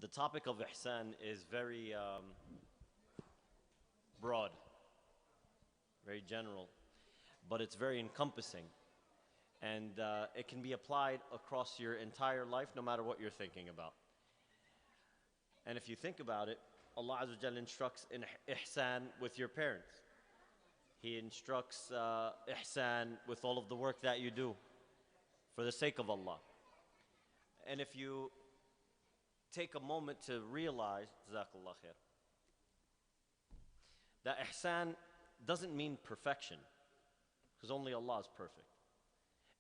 The topic of ihsan is very broad, very general, but it's very encompassing. And it can be applied across your entire life, no matter what you're thinking about. And if you think about it, Allah Azza wa Jalla instructs in ihsan with your parents. He instructs ihsan with all of the work that you do for the sake of Allah. And if you take a moment to realize, Jazakallah khair, that ihsan doesn't mean perfection, because only Allah is perfect.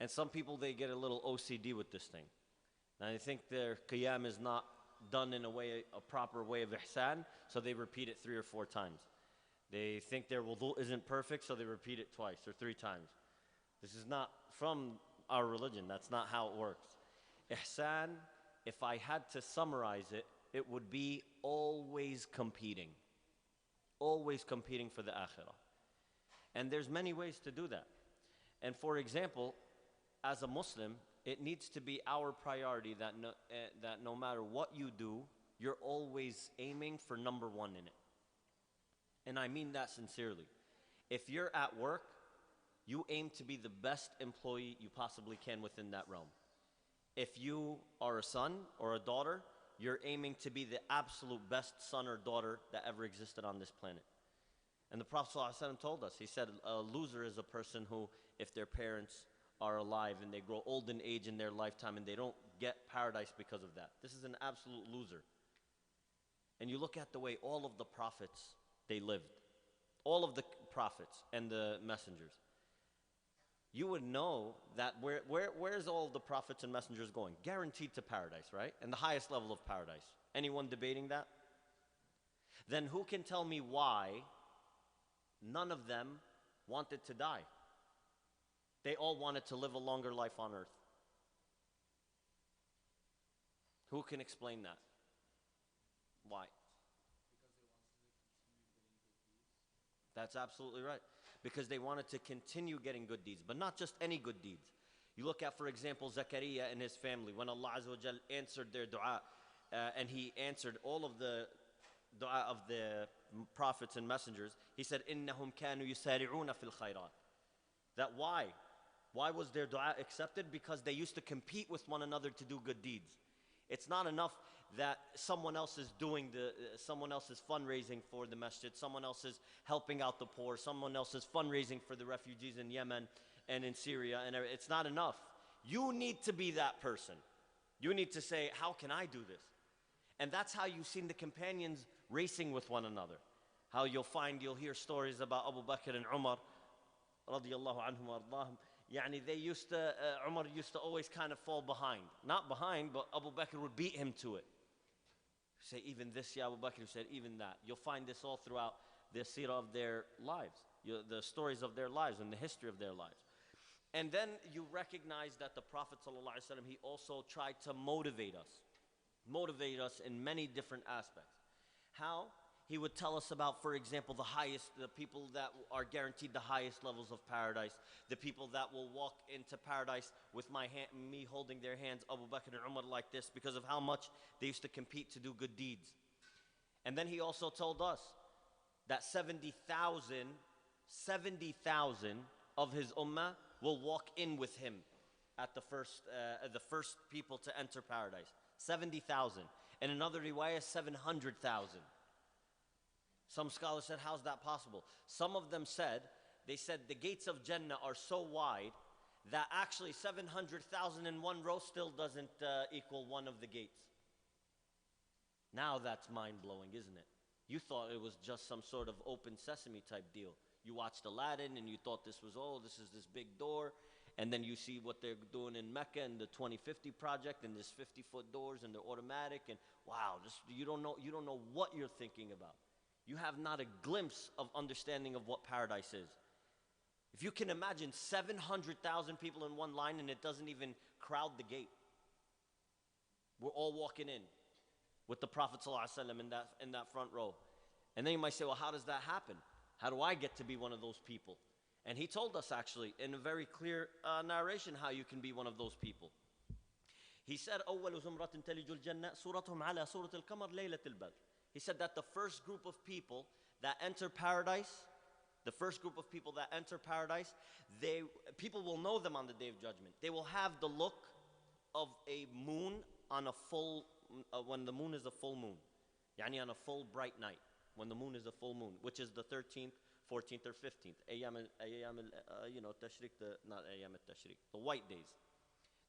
And some people, they get a little OCD with this thing. And they think their qiyam is not done in a proper way of ihsan, so they repeat it 3 or 4 times. They think their wudu isn't perfect, so they repeat it twice or 3 times. This is not from our religion. That's not how it works. Ihsan, if I had to summarize it, it would be always competing. Always competing for the akhirah. And there's many ways to do that. And for example, as a Muslim, it needs to be our priority that no matter what you do, you're always aiming for number 1 in it. And I mean that sincerely. If you're at work, you aim to be the best employee you possibly can within that realm. If you are a son or a daughter, you're aiming to be the absolute best son or daughter that ever existed on this planet. And the Prophet ﷺ told us, he said, a loser is a person who, if their parents are alive and they grow old in age in their lifetime and they don't get paradise because of that. This is an absolute loser. And you look at the way all of the prophets, they lived. All of the prophets and the messengers. You would know that where's all of the prophets and messengers going? Guaranteed to paradise, right? And the highest level of paradise. Anyone debating that? Then who can tell me why none of them wanted to die? They all wanted to live a longer life on earth. Who can explain that? Why? That's absolutely right. Because they wanted to continue getting good deeds, but not just any good deeds. You look at, for example, Zakaria and his family, when Allah Azza wa Jal answered their dua, and He answered all of the dua of the prophets and messengers, He said, إِنَّهُمْ كَانُوا يُسَارِعُونَ فِي الْخَيْرَاتِ. That why? Why was their dua accepted? Because they used to compete with one another to do good deeds. It's not enough that someone else is someone else is fundraising for the masjid, someone else is helping out the poor, someone else is fundraising for the refugees in Yemen and in Syria, and it's not enough. You need to be that person. You need to say, how can I do this? And that's how you've seen the companions racing with one another. How you'll hear stories about Abu Bakr and Umar, radiyallahu anhum wa ardahum. Umar used to always kind of fall behind. Not behind, but Abu Bakr would beat him to it. Say, even this, ya Abu Bakr, said, even that. You'll find this all throughout the seerah of their lives, the stories of their lives and the history of their lives. And then you recognize that the Prophet ﷺ, he also tried to motivate us in many different aspects. How? He would tell us about, for example, the people that are guaranteed the highest levels of paradise, the people that will walk into paradise with me holding their hands, Abu Bakr and Umar, like this, because of how much they used to compete to do good deeds. And then he also told us that 70,000 of his ummah will walk in with him at the first people to enter paradise. 70,000. And another riwayah, 700,000. Some scholars said, how's that possible? Some of them said, the gates of Jannah are so wide that actually 700,000 in one row still doesn't equal one of the gates. Now that's mind-blowing, isn't it? You thought it was just some sort of open sesame type deal. You watched Aladdin and you thought this is this big door. And then you see what they're doing in Mecca and the 2050 project and this 50-foot doors and they're automatic. And wow, you don't know what you're thinking about. You have not a glimpse of understanding of what paradise is. If you can imagine 700,000 people in one line and it doesn't even crowd the gate. We're all walking in with the Prophet ﷺ in that front row. And then you might say, well, how does that happen? How do I get to be one of those people? And he told us actually in a very clear narration how you can be one of those people. He said, أول زمرة تلج الجنة صورتهم على صورة القمر ليلة البدر. He said that the first group of people that enter paradise, people will know them on the day of judgment. They will have the look of a moon on a full, when the moon is a full moon. Yani on a full bright night, when the moon is a full moon, which is the 13th, 14th, or 15th. Not أيام التشريق, the white days.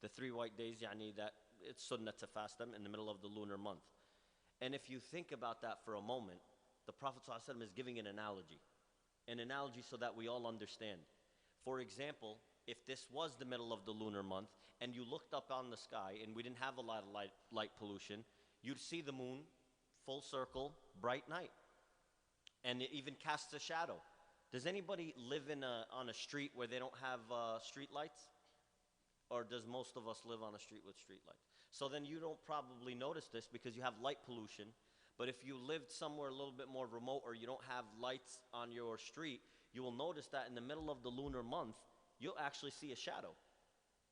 The 3 white days, yani that it's sunnah to fast them in the middle of the lunar month. And if you think about that for a moment, the Prophet ﷺ is giving an analogy so that we all understand. For example, if this was the middle of the lunar month and you looked up on the sky and we didn't have a lot of light pollution, you'd see the moon, full circle, bright night. And it even casts a shadow. Does anybody live on a street where they don't have street lights? Or does most of us live on a street with street lights? So then you don't probably notice this because you have light pollution. But if you lived somewhere a little bit more remote or you don't have lights on your street, you will notice that in the middle of the lunar month, you'll actually see a shadow.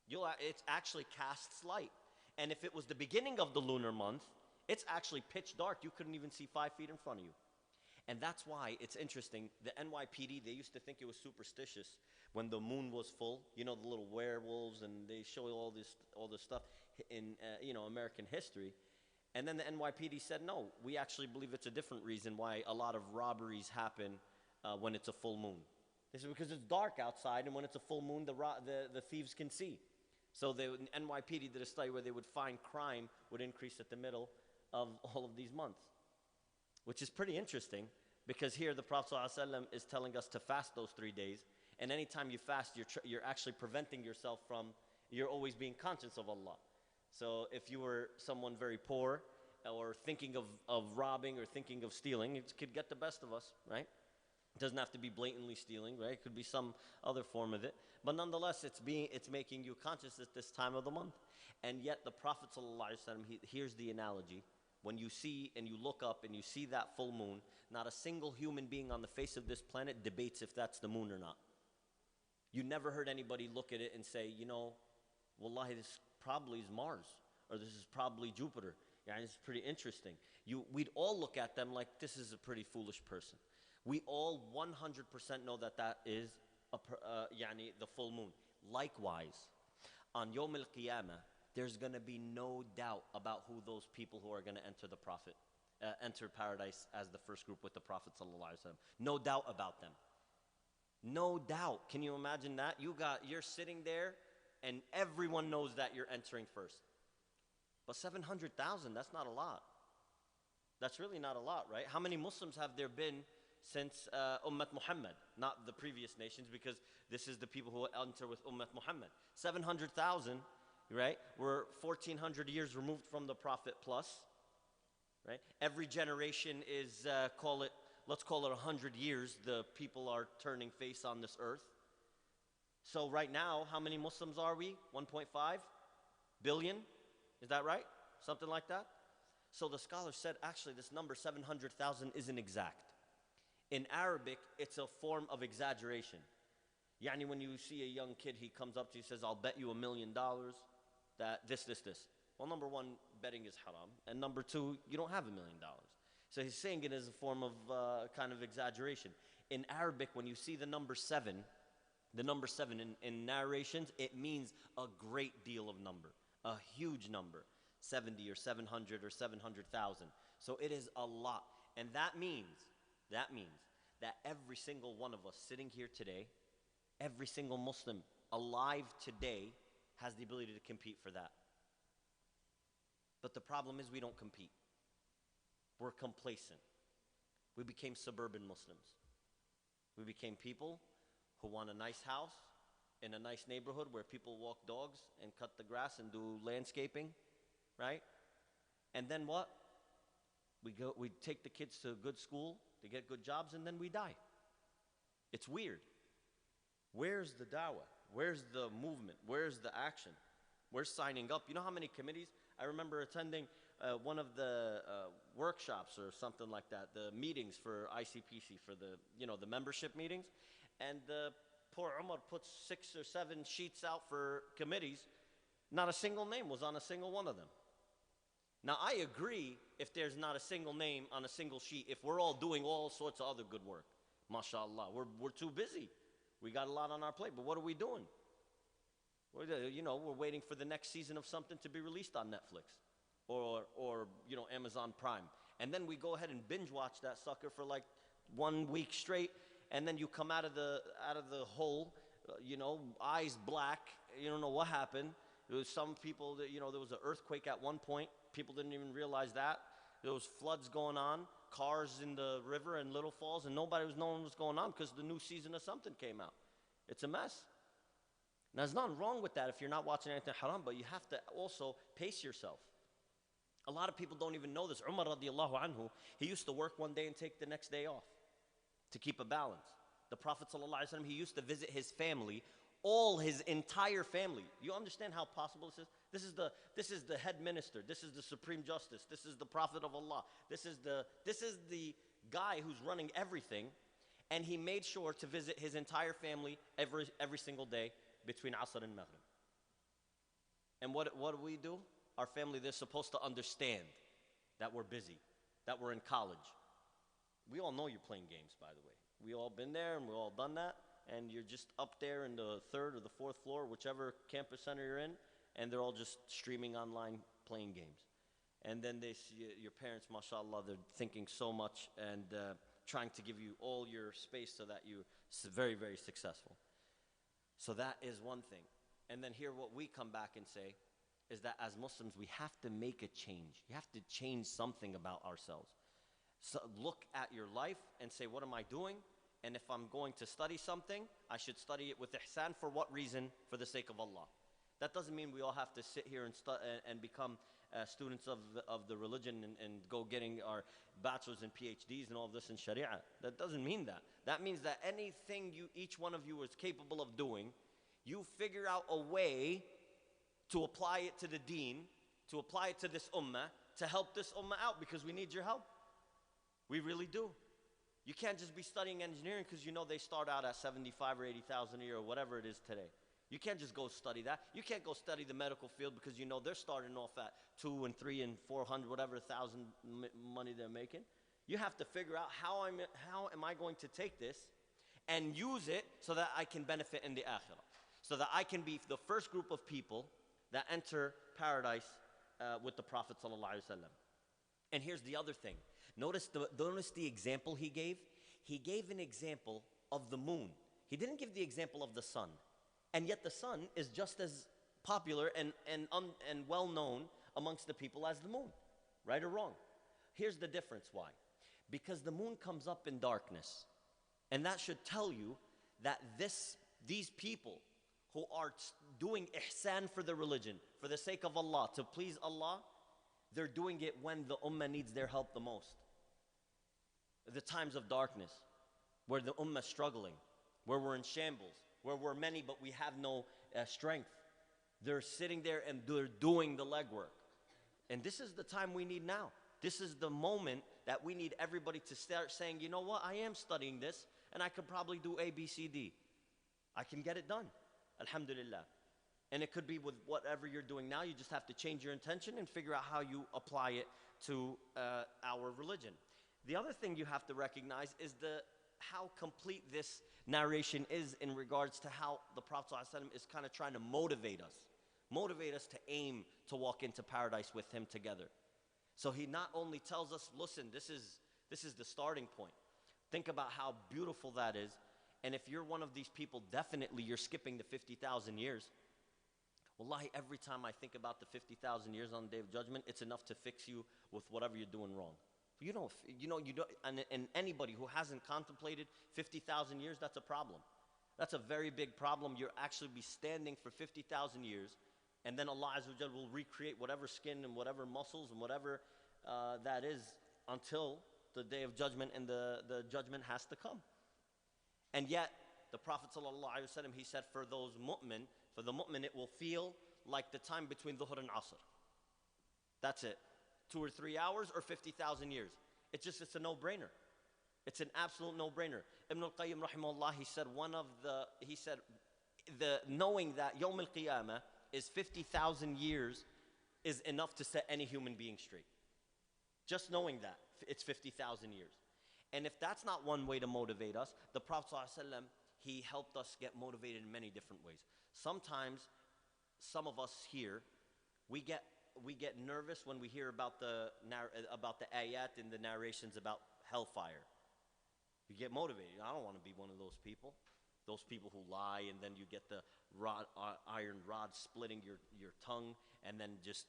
It actually casts light. And if it was the beginning of the lunar month, it's actually pitch dark. You couldn't even see 5 feet in front of you. And that's why it's interesting. The NYPD, they used to think it was superstitious when the moon was full. You know, the little werewolves, and they show all this stuff in American history. And then the NYPD said, no, we actually believe it's a different reason why a lot of robberies happen when it's a full moon. They said because it's dark outside, and when it's a full moon, the thieves can see. So the NYPD did a study where they would find crime would increase at the middle of all of these months, which is pretty interesting because here the Prophet ﷺ is telling us to fast those 3 days. And anytime you fast, you're actually preventing yourself from, you're always being conscious of Allah. So if you were someone very poor or thinking of robbing or thinking of stealing, it could get the best of us, right? It doesn't have to be blatantly stealing, right? It could be some other form of it. But nonetheless, it's making you conscious at this time of the month. And yet the Prophet ﷺ, here's the analogy. When you see and you look up and you see that full moon, not a single human being on the face of this planet debates if that's the moon or not. You never heard anybody look at it and say, wallahi, this probably is Mars, or this is probably Jupiter. Yeah, it's pretty interesting. We'd all look at them like this is a pretty foolish person. We all 100% know that is the full moon. Likewise, on Yawm al-Qiyamah, there's going to be no doubt about who those people who are going to enter paradise as the first group with the Prophet ﷺ. No doubt about them. No doubt. Can you imagine that? You're sitting there and everyone knows that you're entering first. But 700,000, that's not a lot. That's really not a lot, right? How many Muslims have there been since Ummat Muhammad? Not the previous nations, because this is the people who enter with Ummat Muhammad. 700,000, right? We're 1,400 years removed from the Prophet plus, right? Every generation is, let's call it 100 years, the people are turning face on this earth. So right now, how many Muslims are we? 1.5 billion? Is that right? Something like that? So the scholars said, actually, this number 700,000 isn't exact. In Arabic, it's a form of exaggeration. Yani when you see a young kid, he comes up to you and says, I'll bet you $1 million that this. Well, number one, betting is haram. And number two, you don't have $1 million. So he's saying it as a form of kind of exaggeration. In Arabic, when you see the number 7 in narrations, it means a great deal of number, a huge number, 70 or 700 or 700,000. So it is a lot. And that means that every single one of us sitting here today, every single Muslim alive today has the ability to compete for that. But the problem is we don't compete. We're complacent. We became suburban Muslims. We became people who want a nice house in a nice neighborhood where people walk dogs and cut the grass and do landscaping, right? And then what? We take the kids to a good school to get good jobs, and then we die. It's weird. Where's the dawah? Where's the movement? Where's the action? Where's signing up? You know how many committees? I remember attending one of the workshops or something like that, the meetings for ICPC, for the membership meetings, and poor Umar puts 6 or 7 sheets out for committees. Not a single name was on a single one of them. Now, I agree if there's not a single name on a single sheet, if we're all doing all sorts of other good work. MashaAllah, we're too busy. We got a lot on our plate, but what are we doing? We're waiting for the next season of something to be released on Netflix or Amazon Prime. And then we go ahead and binge watch that sucker for like 1 week straight, and then you come out of the hole, eyes black. You don't know what happened. There was some people that, there was an earthquake at one point. People didn't even realize that. There was floods going on, cars in the river and Little Falls, and nobody was knowing what's going on because the new season of something came out. It's a mess. Now, there's nothing wrong with that if you're not watching anything haram, but you have to also pace yourself. A lot of people don't even know this. Umar radiallahu anhu, he used to work one day and take the next day off to keep a balance. The Prophet sallallahu alaihi wasallam, he used to visit his family, all his entire family. You understand how possible this is? This is the head minister. This is the supreme justice. This is the Prophet of Allah. This is the guy who's running everything, and he made sure to visit his entire family every single day between Asr and Maghrib. And what do we do? Our family, they're supposed to understand that we're busy, that we're in college. We all know you're playing games, by the way. We all been there and we all done that. And you're just up there in the 3rd or the 4th floor, whichever campus center you're in, and they're all just streaming online, playing games. And then they see your parents, mashallah, they're thinking so much and trying to give you all your space so that you're very, very successful. So that is one thing. And then here what we come back and say is that as Muslims, we have to make a change. You have to change something about ourselves. So look at your life and say, what am I doing? And if I'm going to study something, I should study it with ihsan. For what reason? For the sake of Allah. That doesn't mean we all have to sit here and become students of the religion and go getting our bachelors and PhDs and all of this in Sharia. That doesn't mean that. That means that anything each one of you is capable of doing, you figure out a way to apply it to the deen, to apply it to this ummah, to help this ummah out, because we need your help. We really do. You can't just be studying engineering because they start out at 75 or 80,000 a year or whatever it is today. You can't just go study that. You can't go study the medical field because they're starting off at 2 and 3 and 400, whatever thousand money they're making. You have to figure out how am I going to take this and use it so that I can benefit in the akhirah, so that I can be the first group of people that enter paradise with the Prophet sallallahu alaihi wasallam. And here's the other thing. Notice the example he gave. He gave an example of the moon. He didn't give the example of the sun. And yet the sun is just as popular and well known amongst the people as the moon. Right or wrong? Here's the difference why. Because the moon comes up in darkness. And that should tell you that these people who are doing ihsan for the religion, for the sake of Allah, to please Allah, they're doing it when the ummah needs their help the most. The times of darkness, where the ummah is struggling, where we're in shambles, where we're many but we have no strength. They're sitting there and they're doing the legwork. And this is the time we need now. This is the moment that we need everybody to start saying, you know what, I am studying this and I could probably do A, B, C, D. I can get it done. Alhamdulillah. And it could be with whatever you're doing now. You just have to change your intention and figure out how you apply it to our religion. The other thing you have to recognize is how complete this narration is in regards to how the Prophet ﷺ is kind of trying to motivate us to aim to walk into paradise with him together. So he not only tells us, listen, this is the starting point. Think about how beautiful that is. And if you're one of these people, definitely you're skipping the 50,000 years. Wallahi, every time I think about the 50,000 years on the Day of Judgment, it's enough to fix you with whatever you're doing wrong. And anybody who hasn't contemplated 50,000 years, that's a problem. That's a very big problem. You'll actually be standing for 50,000 years, and then Allah Azza wa Jalla will recreate whatever skin and whatever muscles and whatever that is until the Day of Judgment, and the judgment has to come. And yet, the Prophet ﷺ, he said, for the mu'min, it will feel like the time between Dhuhr and Asr. That's it. 2 or 3 hours or 50,000 years. It's a no-brainer. It's an absolute no-brainer. Ibn al-Qayyim rahimahullah, he said knowing that Yawm al-Qiyamah, is 50,000 years is enough to set any human being straight. Just knowing that, it's 50,000 years. And if that's not one way to motivate us, the Prophet ﷺ, he helped us get motivated in many different ways. Sometimes, some of us here, we get nervous when we hear about the ayat and the narrations about hellfire. You get motivated. I don't want to be one of those people who lie, and then you get the iron rod splitting your tongue, and then just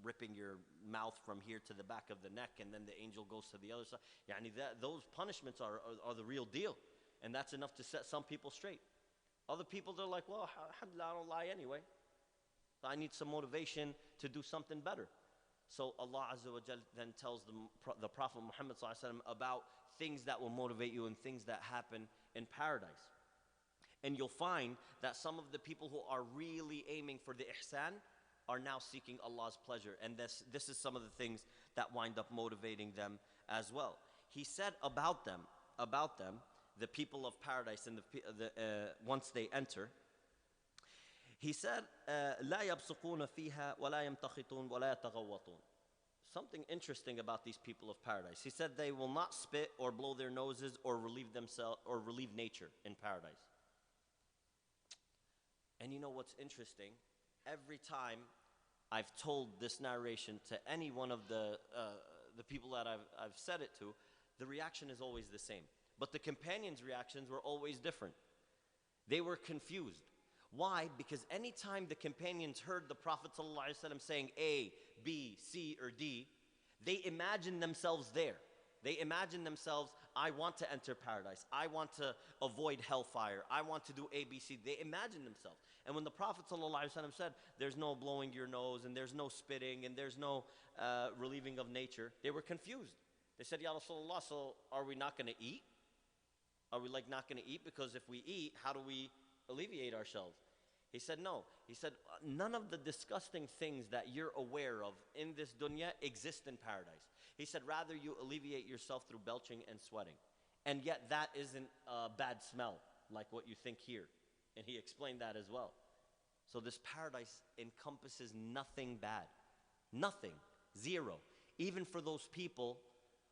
ripping your mouth from here to the back of the neck, and then the angel goes to the other side. Those punishments are the real deal, and that's enough to set some people straight. Other people, they're like, well, alhamdulillah, I don't lie anyway. I need some motivation to do something better. So Allah Azza wa Jal then tells the Prophet Muhammad about things that will motivate you and things that happen in paradise. And you'll find that some of the people who are really aiming for the ihsan are now seeking Allah's pleasure. And this is some of the things that wind up motivating them as well. He said about them, the people of paradise, and once they enter, he said, لا يبصقون فيها ولا يمتخطون ولا يتغوطون. Something interesting about these people of paradise. He said they will not spit or blow their noses or relieve themselves or relieve nature in paradise. And you know what's interesting? Every time I've told this narration to any one of the people that I've said it to, the reaction is always the same. But the companions' reactions were always different. They were confused. Why? Because anytime the companions heard the Prophet ﷺ saying A, B, C, or D, they imagined themselves there. They imagined themselves, I want to enter paradise. I want to avoid hellfire. I want to do A, B, C. They imagined themselves. And when the Prophet ﷺ said, there's no blowing your nose, and there's no spitting, and there's no relieving of nature, they were confused. They said, Ya Rasulullah, so are we not going to eat? Are we not going to eat? Because if we eat, how do we alleviate ourselves? He said, no. He said, none of the disgusting things that you're aware of in this dunya exist in paradise. He said, rather you alleviate yourself through belching and sweating. And yet that isn't a bad smell like what you think here. And he explained that as well. So this paradise encompasses nothing bad. Nothing. Zero. Even for those people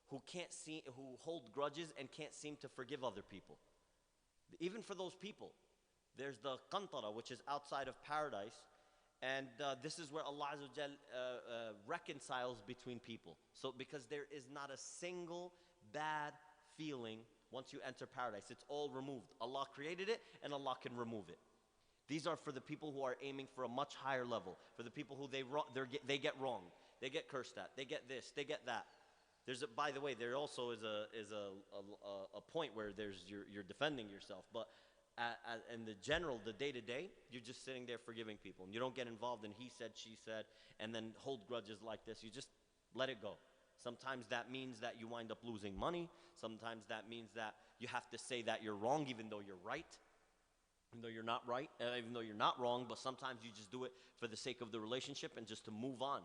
who hold grudges and can't seem to forgive other people. Even for those people. There's the qantara, which is outside of paradise, and this is where Allah Azza wa Jal reconciles between people. So because there is not a single bad feeling once you enter paradise. It's all removed. Allah created it, and Allah can remove it. These are for the people who are aiming for a much higher level, for the people who they get wrong, they get cursed at, they get this, they get that. By the way, there also is a point where you're defending yourself, but in the general, the day-to-day, you're just sitting there forgiving people. And you don't get involved in he said, she said, and then hold grudges like this. You just let it go. Sometimes that means that you wind up losing money. Sometimes that means that you have to say that you're wrong even though you're right. Even though you're not right, even though you're not wrong, but sometimes you just do it for the sake of the relationship and just to move on.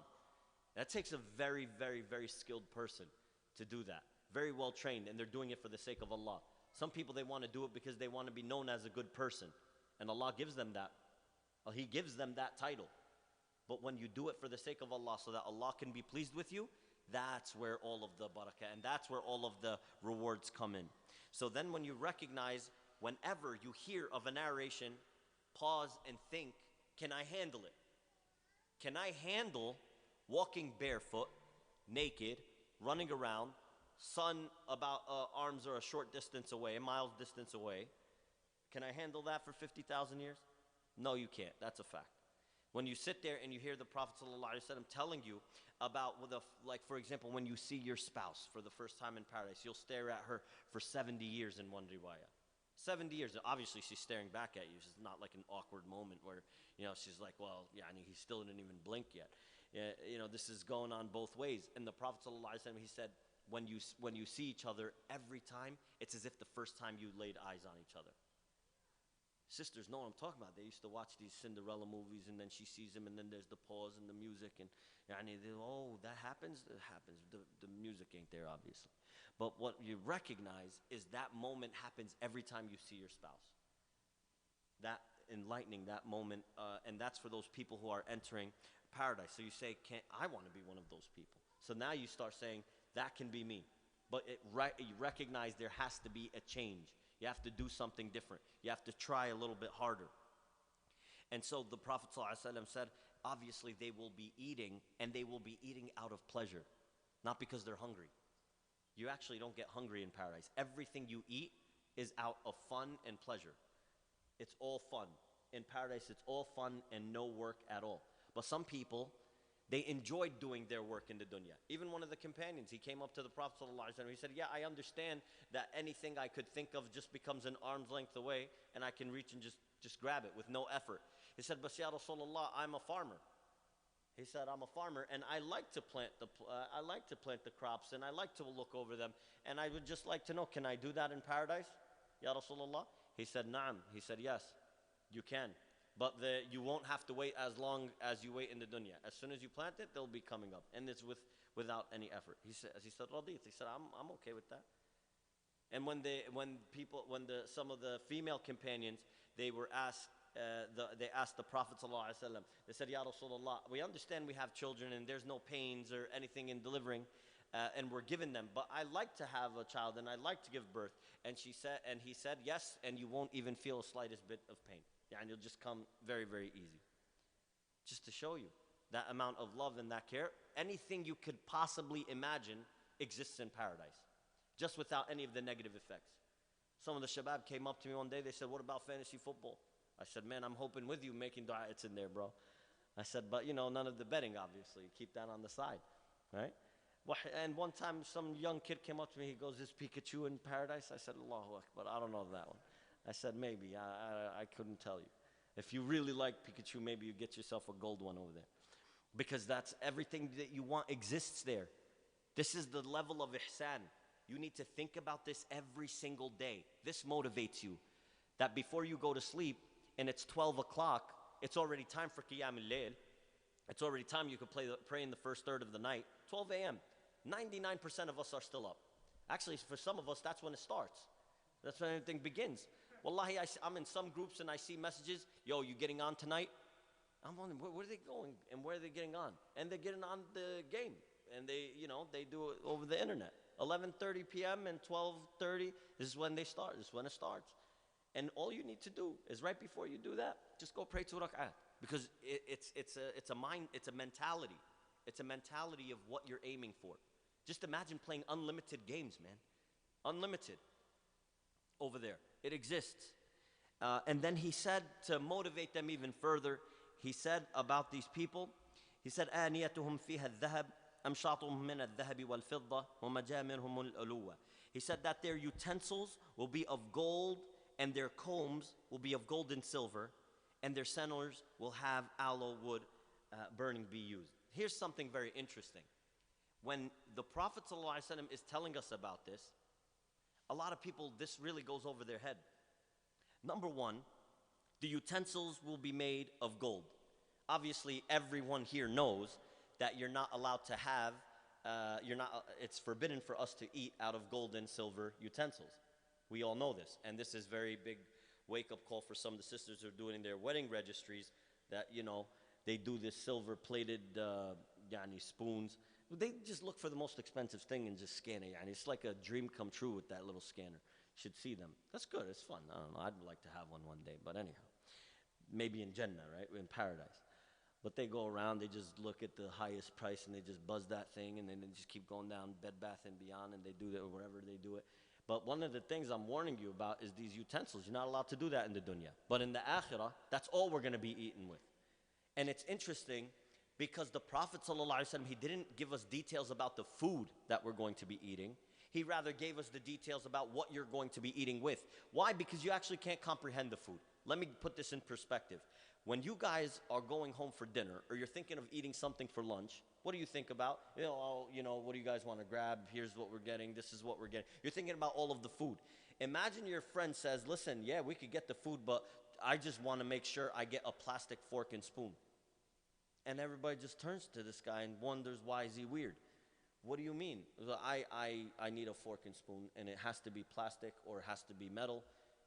That takes a very, very, very skilled person to do that. Very well trained, and they're doing it for the sake of Allah. Some people, they want to do it because they want to be known as a good person. And Allah gives them that. He gives them that title. But when you do it for the sake of Allah so that Allah can be pleased with you, that's where all of the barakah and that's where all of the rewards come in. So then when you recognize, whenever you hear of a narration, pause and think, can I handle it? Can I handle walking barefoot, naked, running around, sun about arms are a short distance away, a mile's distance away? Can I handle that for 50,000 years? No, you can't. That's a fact. When you sit there and you hear the Prophet ﷺ telling you about, like for example, when you see your spouse for the first time in paradise, you'll stare at her for 70 years in one riwayah. 70 years. Obviously, she's staring back at you. It's not like an awkward moment where, she's like, well, yeah, he still didn't even blink yet. This is going on both ways. And the Prophet ﷺ, he said, when you see each other every time, it's as if the first time you laid eyes on each other. Sisters know what I'm talking about. They used to watch these Cinderella movies, and then she sees him, and then there's the pause and the music, and that happens? It happens. The music ain't there, obviously. But what you recognize is that moment happens every time you see your spouse. That enlightening, that moment, and that's for those people who are entering paradise. So you say, I want to be one of those people. So now you start saying, that can be me. But you recognize there has to be a change. You have to do something different. You have to try a little bit harder. And so the Prophet ﷺ said, obviously they will be eating, and they will be eating out of pleasure, not because they're hungry. You actually don't get hungry in paradise. Everything you eat is out of fun and pleasure. It's all fun. In paradise, it's all fun and no work at all. But some people, they enjoyed doing their work in the dunya. Even one of the companions, he came up to the Prophet ﷺ, he said, yeah, I understand that anything I could think of just becomes an arm's length away, and I can reach and just grab it with no effort. He said, but ya Rasulullah, I'm a farmer. He said, I'm a farmer, and I like to plant the crops, and I like to look over them, and I would just like to know, can I do that in paradise, Ya Rasulullah? He said, Na'am. He said, yes, you can. But you won't have to wait as long as you wait in the dunya. As soon as you plant it, they'll be coming up, and it's without any effort. He said, Radith. He said, I'm okay with that. And some of the female companions, they were asked. They asked the Prophet ﷺ, they said, Ya Rasulullah, we understand we have children and there's no pains or anything in delivering, and we're giving them, but I like to have a child and I like to give birth. And he said, yes, and you won't even feel a slightest bit of pain. Yeah, and you'll just come very, very easy. Just to show you that amount of love and that care. Anything you could possibly imagine exists in paradise, just without any of the negative effects. Some of the shabab came up to me one day, they said, what about fantasy football? I said, man, I'm hoping with you making dua, it's in there, bro. I said, but none of the betting, obviously. Keep that on the side, right? And one time, some young kid came up to me, he goes, is Pikachu in paradise? I said, Allahu Akbar, I don't know that one. I said, maybe, I couldn't tell you. If you really like Pikachu, maybe you get yourself a gold one over there. Because that's everything that you want exists there. This is the level of ihsan. You need to think about this every single day. This motivates you. That before you go to sleep, and it's 12 o'clock, it's already time for Qiyam al-Layl. It's already time you could pray in the first third of the night. 12 a.m. 99% of us are still up. Actually, for some of us, that's when it starts. That's when everything begins. Wallahi, I'm in some groups and I see messages, yo, you getting on tonight? I'm wondering, where are they going and where are they getting on? And they're getting on the game. And they do it over the internet. 11:30 p.m. and 12:30, this is when they start. This is when it starts. And all you need to do is right before you do that, just go pray 2 rak'at. Because it's a mind, it's a mentality. It's a mentality of what you're aiming for. Just imagine playing unlimited games, man. Unlimited. Over there. It exists. And then he said, to motivate them even further, he said about these people, he said, آنيتهم فيها الذهب أمشاطهم من الذهب والفضة ومجامرهم الألوة. He said that their utensils will be of gold, and their combs will be of gold and silver, and their censers will have aloe wood burning be used. Here's something very interesting. When the Prophet ﷺ is telling us about this, a lot of people, this really goes over their head. Number one, the utensils will be made of gold. Obviously, everyone here knows that you're not allowed to have, it's forbidden for us to eat out of gold and silver utensils. We all know this, and this is very big wake-up call for some of the sisters who are doing their wedding registries, that, they do this silver-plated spoons. They just look for the most expensive thing and just scan it. It's like a dream come true with that little scanner. You should see them. That's good. It's fun. I don't know. I'd like to have one day, but anyhow. Maybe in Jannah, right? In paradise. But they go around, they just look at the highest price, and they just buzz that thing, and then they just keep going down Bed Bath & Beyond, and they do that, or wherever they do it. But one of the things I'm warning you about is these utensils. You're not allowed to do that in the dunya. But in the akhirah, that's all we're going to be eaten with. And it's interesting because the Prophet ﷺ, he didn't give us details about the food that we're going to be eating. He rather gave us the details about what you're going to be eating with. Why? Because you actually can't comprehend the food. Let me put this in perspective. When you guys are going home for dinner, or you're thinking of eating something for lunch, what do you think about? What do you guys want to grab? Here's what we're getting. This is what we're getting. You're thinking about all of the food. Imagine your friend says, listen, yeah, we could get the food, but I just want to make sure I get a plastic fork and spoon. And everybody just turns to this guy and wonders, why is he weird? What do you mean? I need a fork and spoon, and it has to be plastic or it has to be metal.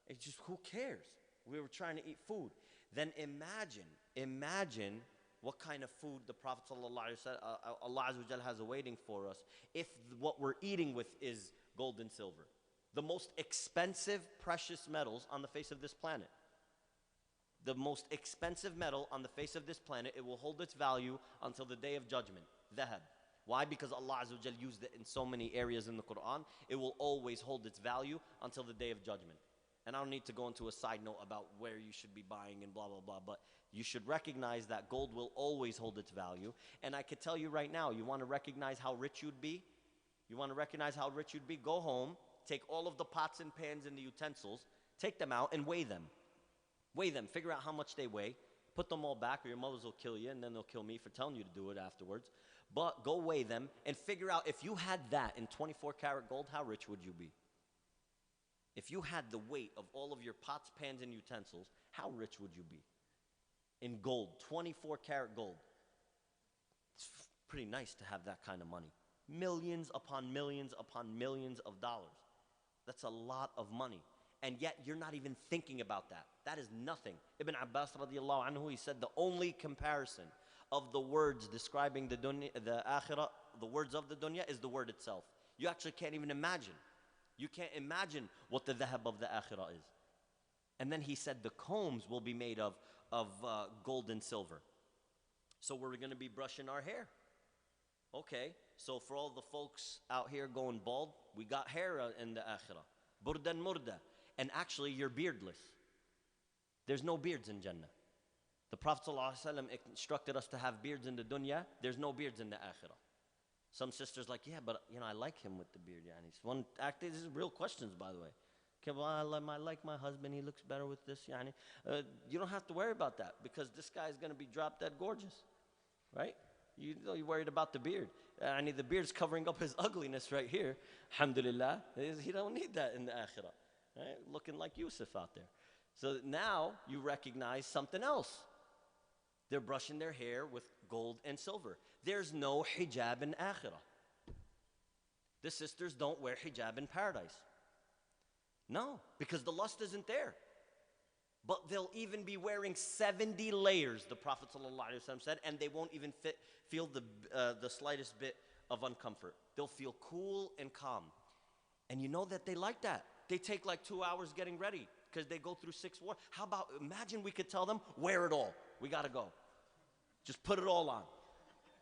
It's just, who cares? We were trying to eat food. Then imagine what kind of food the Prophet Allah Azza wa Jal has awaiting for us if what we're eating with is gold and silver. The most expensive precious metals on the face of this planet. The most expensive metal on the face of this planet, it will hold its value until the day of judgment. Dhahab. Why? Because Allah Azza wa Jal used it in so many areas in the Quran. It will always hold its value until the day of judgment. And I don't need to go into a side note about where you should be buying and blah, blah, blah. But you should recognize that gold will always hold its value. And I could tell you right now, you want to recognize how rich you'd be? You want to recognize how rich you'd be? Go home, take all of the pots and pans and the utensils, take them out and weigh them. Weigh them, figure out how much they weigh. Put them all back or your mothers will kill you and then they'll kill me for telling you to do it afterwards. But go weigh them and figure out if you had that in 24 karat gold, how rich would you be? If you had the weight of all of your pots, pans, and utensils, how rich would you be? In gold, 24 karat gold. It's pretty nice to have that kind of money. Millions upon millions upon millions of dollars. That's a lot of money. And yet you're not even thinking about that. That is nothing. Ibn Abbas radiallahu anhu, he said the only comparison of the words describing the dunya, the akhirah, the words of the dunya is the word itself. You actually can't even imagine. You can't imagine what the dhahab of the akhirah is. And then he said the combs will be made of gold and silver. So we're going to be brushing our hair. Okay, so for all the folks out here going bald, we got hair in the akhirah. Burdan murda. And actually you're beardless. There's no beards in Jannah. The Prophet ﷺ instructed us to have beards in the dunya. There's no beards in the akhirah. Some sisters like, yeah, but I like him with the beard. Yani. These are real questions, by the way. Okay, well, I like my husband. He looks better with this. Yani. You don't have to worry about that because this guy is going to be drop dead gorgeous, right? You're worried about the beard. The beard's covering up his ugliness right here. Alhamdulillah. He don't need that in the akhirah. Right? Looking like Yusuf out there. So now you recognize something else. They're brushing their hair with gold and silver. There's no hijab in akhirah. The sisters don't wear hijab in paradise. No, because the lust isn't there. But they'll even be wearing 70 layers, the Prophet ﷺ said, and they won't even feel the slightest bit of uncomfort. They'll feel cool and calm. And you know that they like that. They take like 2 hours getting ready because they go through 6 wars. How about, imagine we could tell them, wear it all. We got to go. Just put it all on.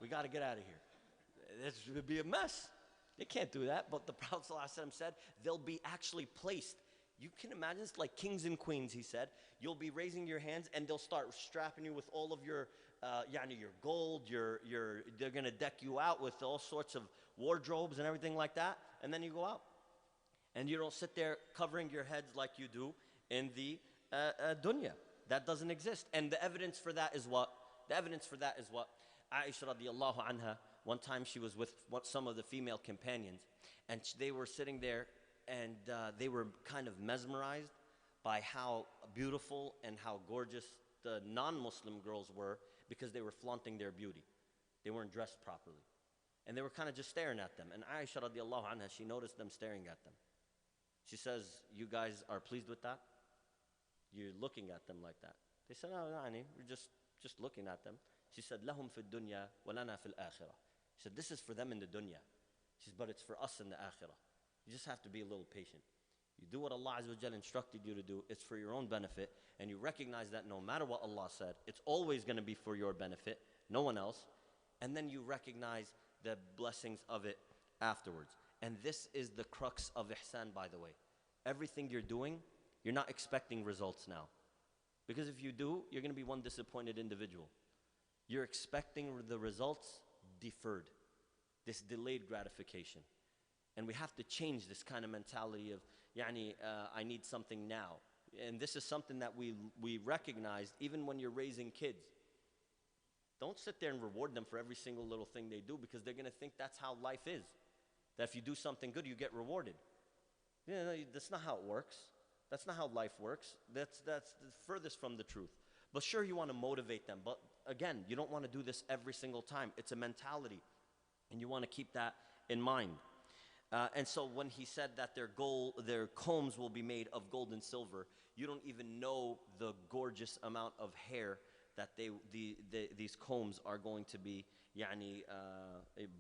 We got to get out of here. This would be a mess. They can't do that. But the Prophet ﷺ said they'll be actually placed. You can imagine it's like kings and queens, he said. You'll be raising your hands and they'll start strapping you with all of your gold, they're going to deck you out with all sorts of wardrobes and everything like that. And then you go out. And you don't sit there covering your heads like you do in the dunya. That doesn't exist. And the evidence for that is what? The evidence for that is what? Aisha radiallahu anha, one time she was with some of the female companions, and they were sitting there, and they were kind of mesmerized by how beautiful and how gorgeous the non-Muslim girls were because they were flaunting their beauty. They weren't dressed properly. And they were kind of just staring at them. And Aisha radiallahu anha, she noticed them staring at them. She says, you guys are pleased with that? You're looking at them like that. They said, no, we're just looking at them. She said, لَهُمْ فِي الدُّنْيَا وَلَنَا فِي الْآخِرَةِ. She said, this is for them in the dunya. She said, but it's for us in the akhirah. You just have to be a little patient. You do what Allah Azza wa Jal instructed you to do. It's for your own benefit. And you recognize that no matter what Allah said, it's always going to be for your benefit, no one else. And then you recognize the blessings of it afterwards. And this is the crux of ihsan, by the way. Everything you're doing, you're not expecting results now. Because if you do, you're going to be one disappointed individual. You're expecting the results deferred, this delayed gratification. And we have to change this kind of mentality of, I need something now. And this is something that we recognize even when you're raising kids. Don't sit there and reward them for every single little thing they do because they're going to think that's how life is. That if you do something good, you get rewarded. That's not how it works. That's not how life works. That's the furthest from the truth. But sure, you want to motivate them. But again, you don't want to do this every single time. It's a mentality. And you want to keep that in mind. And so when he said that their combs will be made of gold and silver, you don't even know the gorgeous amount of hair that these combs are going to be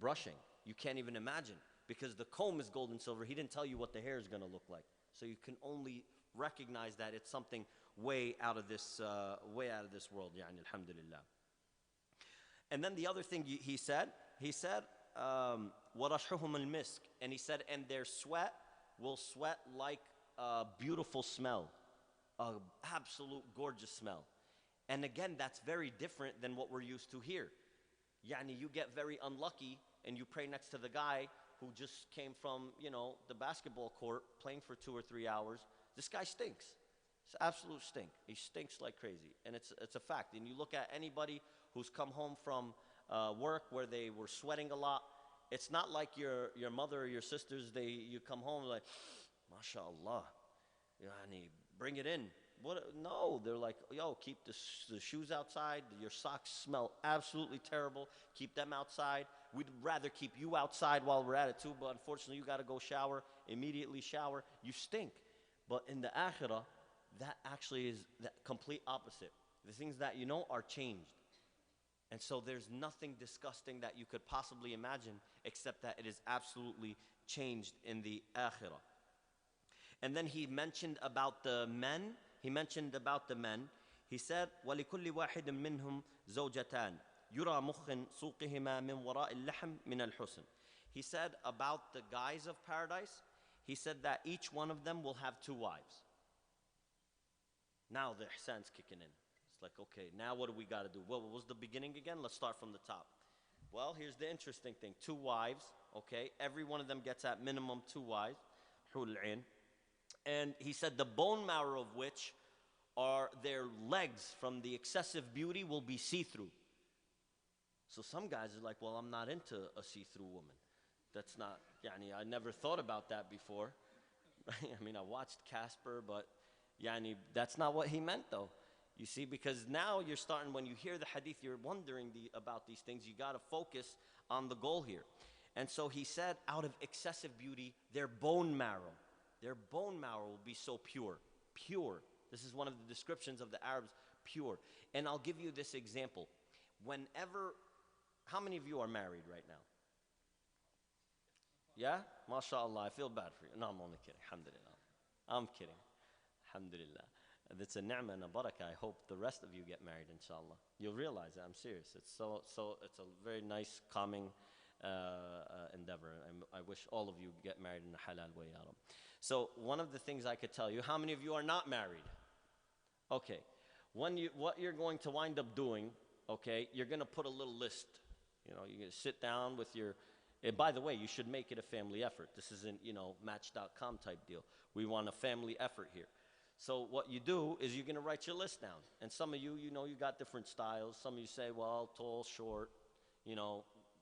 brushing. You can't even imagine, because the comb is gold and silver. He didn't tell you what the hair is going to look like. So you can only recognize that it's something way out of this world. Alhamdulillah. And then the other thing he said, وَرَشْحُهُمُ الْمِسْكِ, and he said, and their sweat will sweat like a beautiful smell, a absolute gorgeous smell. And again, that's very different than what we're used to here. You get very unlucky and you pray next to the guy who just came from, the basketball court playing for 2 or 3 hours. This guy stinks. It's absolute stink. He stinks like crazy. And it's a fact. And you look at anybody who's come home from work where they were sweating a lot. It's not like your mother or your sisters, you come home like, MashaAllah, bring it in. No, they're like, yo, keep the shoes outside. Your socks smell absolutely terrible. Keep them outside. We'd rather keep you outside while we're at it too, but unfortunately you got to go shower, immediately shower. You stink. But in the akhirah, that actually is the complete opposite. The things that you know are changed. And so there's nothing disgusting that you could possibly imagine except that it is absolutely changed in the akhirah. And then he mentioned about the men. He said, وَلِكُلِّ وَاحِدٍ مِّنْهُمْ زَوْجَتَانِ يُرَى مُخٍ سُوقِهِمَا مِنْ وَرَاءِ اللَّحْمِ مِنَ الْحُسْنِ. He said about the guys of paradise, he said that each one of them will have 2 wives. Now the ihsan's kicking in. It's like, okay, now what do we got to do? Well, what was the beginning again? Let's start from the top. Well, here's the interesting thing. 2 wives, okay? Every one of them gets at minimum 2 wives. And he said the bone marrow of which are their legs from the excessive beauty will be see-through. So some guys are like, well, I'm not into a see-through woman. That's not, I never thought about that before. I mean, I watched Casper, but that's not what he meant though. You see, because now you're starting, when you hear the hadith, you're wondering about these things. You got to focus on the goal here. And so he said, out of excessive beauty, their bone marrow will be so pure. Pure. This is one of the descriptions of the Arabs, pure. And I'll give you this example. How many of you are married right now? Yeah? MashaAllah, I feel bad for you. No, I'm only kidding. Alhamdulillah. I'm kidding. Alhamdulillah. It's a ni'mah and a barakah. I hope the rest of you get married, inshallah. You'll realize that. I'm serious. It's it's a very nice, calming endeavor. I wish all of you get married in a halal way, ya Rab. So one of the things I could tell you, how many of you are not married? Okay. What you're going to wind up doing, okay, you're going to put a little list. You're going to sit down with your, and by the way, you should make it a family effort. This isn't, Match.com type deal. We want a family effort here. So what you do is you're going to write your list down. And some of you, you got different styles. Some of you say, well, tall, short,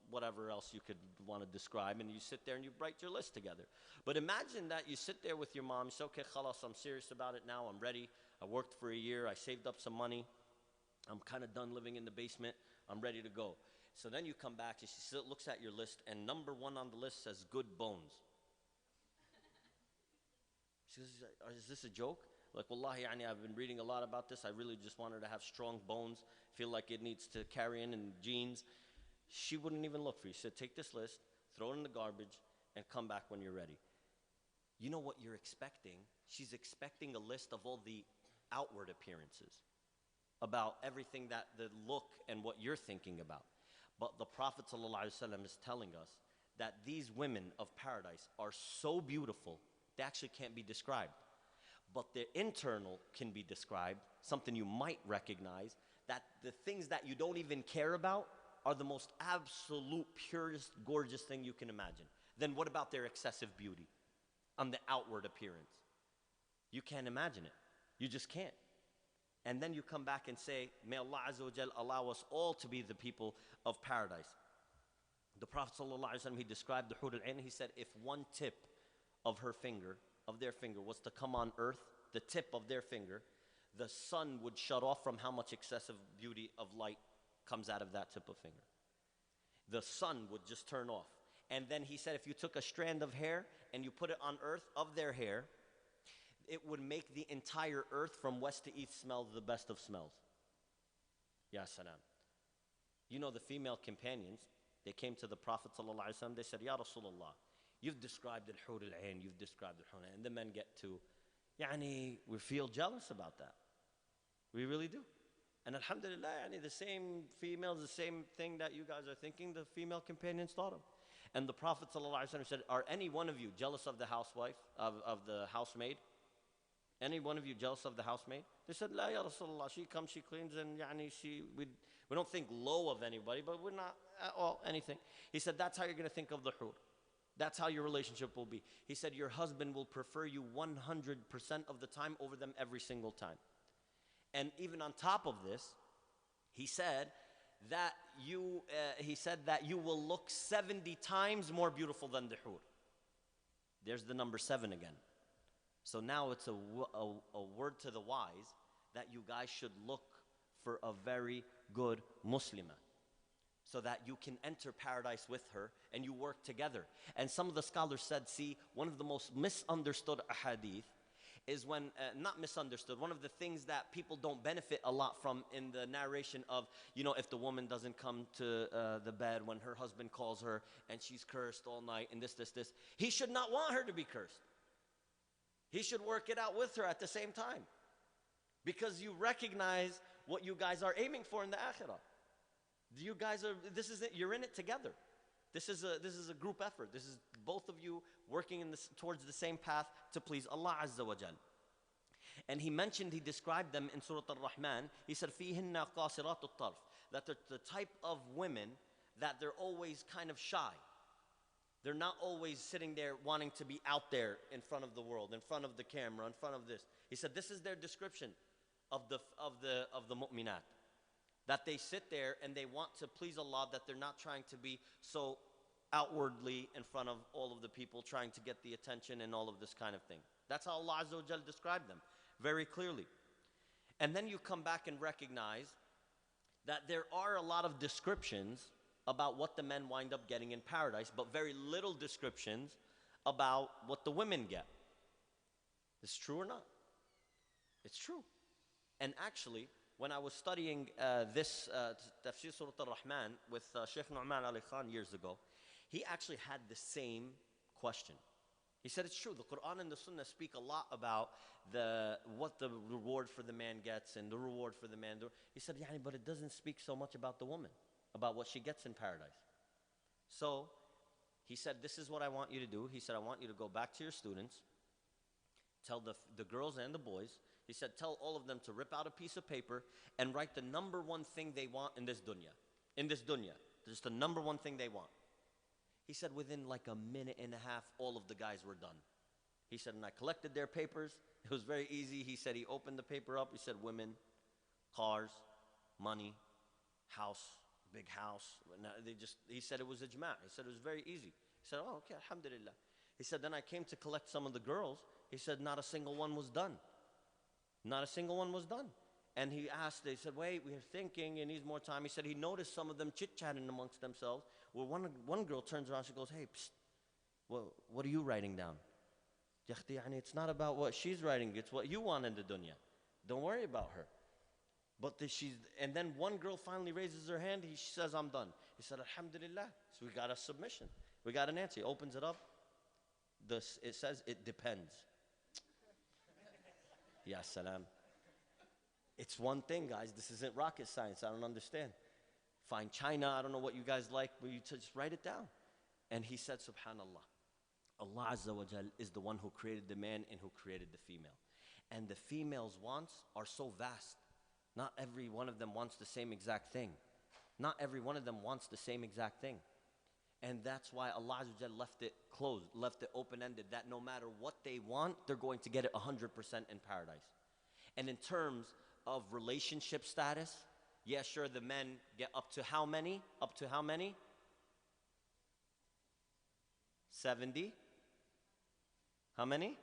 whatever else you could want to describe. And you sit there and you write your list together. But imagine that you sit there with your mom. You say, okay, khalas, I'm serious about it now. I'm ready. I worked for a year. I saved up some money. I'm kind of done living in the basement. I'm ready to go. So then you come back and she looks at your list. And number 1 on the list says good bones. She says, is this a joke? Like, wallahi, I've been reading a lot about this. I really just want her to have strong bones, feel like it needs to carry in genes. She wouldn't even look for you. She said, take this list, throw it in the garbage, and come back when you're ready. You know what you're expecting? She's expecting a list of all the outward appearances, about everything that the look and what you're thinking about. But the Prophet ﷺ is telling us that these women of paradise are so beautiful, they actually can't be described. But the internal can be described, something you might recognize, that the things that you don't even care about are the most absolute, purest, gorgeous thing you can imagine. Then what about their excessive beauty on the outward appearance? You can't imagine it. You just can't. And then you come back and say, may Allah Azza wa Jal allow us all to be the people of paradise. The Prophet ﷺ, he described the Hur al-Ain, he said, if one tip of their finger was to come on earth, the tip of their finger, the sun would shut off from how much excessive beauty of light comes out of that tip of finger. The sun would just turn off. And then he said if you took a strand of hair and you put it on earth of their hair, it would make the entire earth from west to east smell the best of smells. Ya salam. You know the female companions, they came to the Prophet ﷺ, they said, Ya Rasulullah, you've described al-hur al-ain, you've described al-hur al-ain. And the men get to, we feel jealous about that. We really do. And alhamdulillah, the same females, the same thing that you guys are thinking, the female companions thought of. And the Prophet ﷺ said, are any one of you jealous of the housewife, of the housemaid? Any one of you jealous of the housemaid? They said, La ya Rasulullah, she comes, she cleans, and we don't think low of anybody, but we're not at all anything. He said, that's how you're going to think of the hur. That's how your relationship will be. He said, your husband will prefer you 100% of the time over them every single time. And even on top of this, he said that you will look 70 times more beautiful than the hur. There's the number 7 again. So now it's a word to the wise that you guys should look for a very good Muslimah, so that you can enter paradise with her and you work together. And some of the scholars said, see, one of the most misunderstood ahadith is when, not misunderstood, one of the things that people don't benefit a lot from in the narration of, if the woman doesn't come to the bed when her husband calls her and she's cursed all night and this. He should not want her to be cursed. He should work it out with her at the same time. Because you recognize what you guys are aiming for in the akhirah. You guys you're in it together. This is a group effort. This is both of you working towards the same path to please Allah Azza wa Jal. And he described them in Surah Al-Rahman. He said, فِيهِنَّ قَاصِرَاتُ الطَّرْفِ, that they're the type of women that they're always kind of shy. They're not always sitting there wanting to be out there in front of the world, in front of the camera, in front of this. He said this is their description of the mu'minat. That they sit there and they want to please Allah, that they're not trying to be so outwardly in front of all of the people, trying to get the attention and all of this kind of thing. That's how Allah Azza wa Jal described them very clearly. And then you come back and recognize that there are a lot of descriptions about what the men wind up getting in paradise, but very little descriptions about what the women get. Is true or not? It's true. And actually, when I was studying this Tafsir Surah Al-Rahman with Sheikh Nu'man Ali Khan years ago, he actually had the same question. He said it's true, the Quran and the Sunnah speak a lot about what the reward for the man gets and the reward for the man. He said, but it doesn't speak so much about the woman, about what she gets in paradise. So he said, this is what I want you to do. He said, I want you to go back to your students, tell the girls and the boys, he said, tell all of them to rip out a piece of paper and write the number one thing they want in this dunya. In this dunya, just the number one thing they want. He said within like a minute and a half, all of the guys were done. He said, and I collected their papers. It was very easy. He said he opened the paper up. He said women, cars, money, house, big house. He said it was ijma'. He said it was very easy. He said, oh, okay, alhamdulillah. He said, then I came to collect some of the girls. He said, not a single one was done. Not a single one was done. And he asked, they said, wait, we're thinking, it needs more time. He said he noticed some of them chit-chatting amongst themselves. Well, one girl turns around, she goes, hey, psst, what are you writing down? It's not about what she's writing, it's what you want in the dunya. Don't worry about her. And then one girl finally raises her hand, she says, I'm done. He said, alhamdulillah. So we got a submission. We got an answer. He opens it up. It says, it depends. Ya salam. It's one thing, guys. This isn't rocket science. I don't understand. Find China. I don't know what you guys like, but you just write it down. And he said, subhanallah, Allah Azza wa Jal is the one who created the man and who created the female. And the female's wants are so vast. Not every one of them wants the same exact thing. Not every one of them wants the same exact thing. And that's why Allah Azza wa Jal left it closed, left it open-ended, that no matter what they want, they're going to get it 100% in paradise. And in terms of relationship status, yeah, sure, the men get up to how many? Up to how many? 70? How many?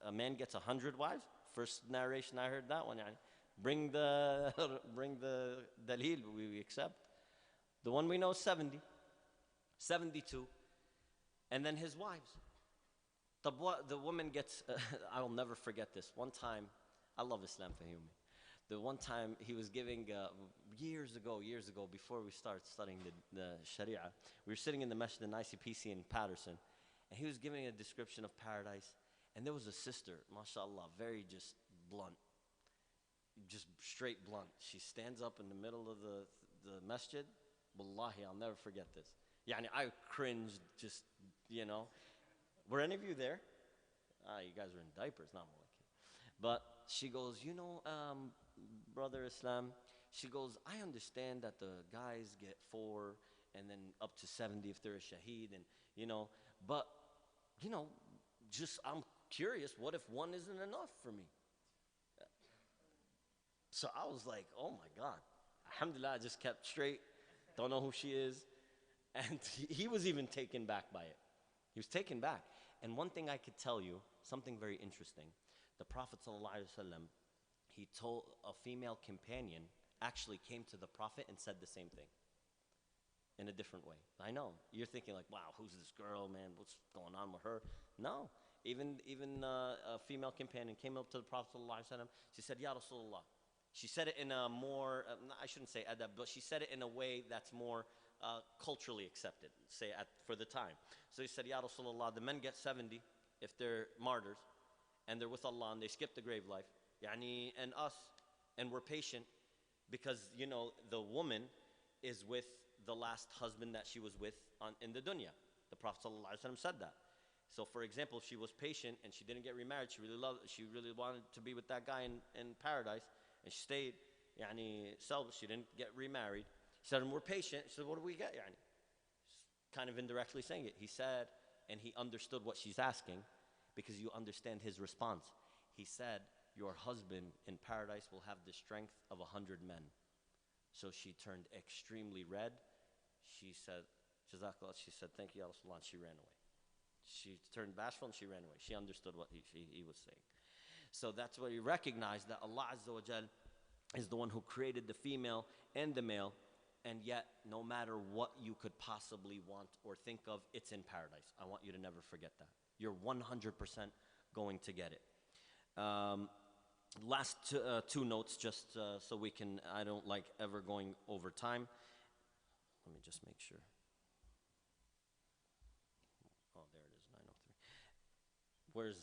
A man gets 100 wives? First narration I heard that one. Bring the dalil, we accept. The one we know is 70. 72. And then his wives. The woman gets, I'll never forget this. One time, I love Islam, Fahimi. The one time he was giving, years ago, before we started studying the Sharia, we were sitting in the masjid in ICPC in Patterson, and he was giving a description of paradise, and there was a sister, mashallah, very just blunt, just straight blunt. She stands up in the middle of the masjid. Wallahi, I'll never forget this. Yani, I cringed just, Were any of you there? You guys were in diapers, not more like it. But she goes, Brother Islam, she goes, I understand that the guys get 4 and then up to 70 if they're a shaheed, and, but, just I'm curious, what if one isn't enough for me? So I was like, oh my God. Alhamdulillah, I just kept straight. Don't know who she is. And he was even taken back by it. He was taken back. And one thing I could tell you, something very interesting. The Prophet ﷺ, he told a female companion, actually came to the Prophet and said the same thing in a different way. I know. You're thinking like, wow, who's this girl, man? What's going on with her? No. Even a female companion came up to the Prophet ﷺ. She said, Ya Rasulullah. She said it in a more, I shouldn't say adab, but she said it in a way that's more culturally accepted, say for the time. So he said, Ya Rasulullah, the men get 70 if they're martyrs, and they're with Allah, and they skip the grave life. Yani, and us, and we're patient, because, the woman is with the last husband that she was with in the dunya. The Prophet ﷺ said that. So, for example, if she was patient and she didn't get remarried, she really wanted to be with that guy in paradise, and she stayed, she didn't get remarried. He said, and we're patient. She said, what do we get, kind of indirectly saying it. He said, and he understood what she's asking, because you understand his response. He said, your husband in paradise will have the strength of 100 men. So she turned extremely red. She said, Jazakallah, she said, thank you, Ya Rasulullah, and she ran away. She turned bashful and she ran away. She understood what he was saying. So that's where you recognize that Allah Azza wa Jal is the one who created the female and the male, and yet no matter what you could possibly want or think of, it's in paradise. I want you to never forget that. You're 100% going to get it. Last two notes, just so we can, I don't like ever going over time. Let me just make sure. Oh, there it is, 9:03. Where's,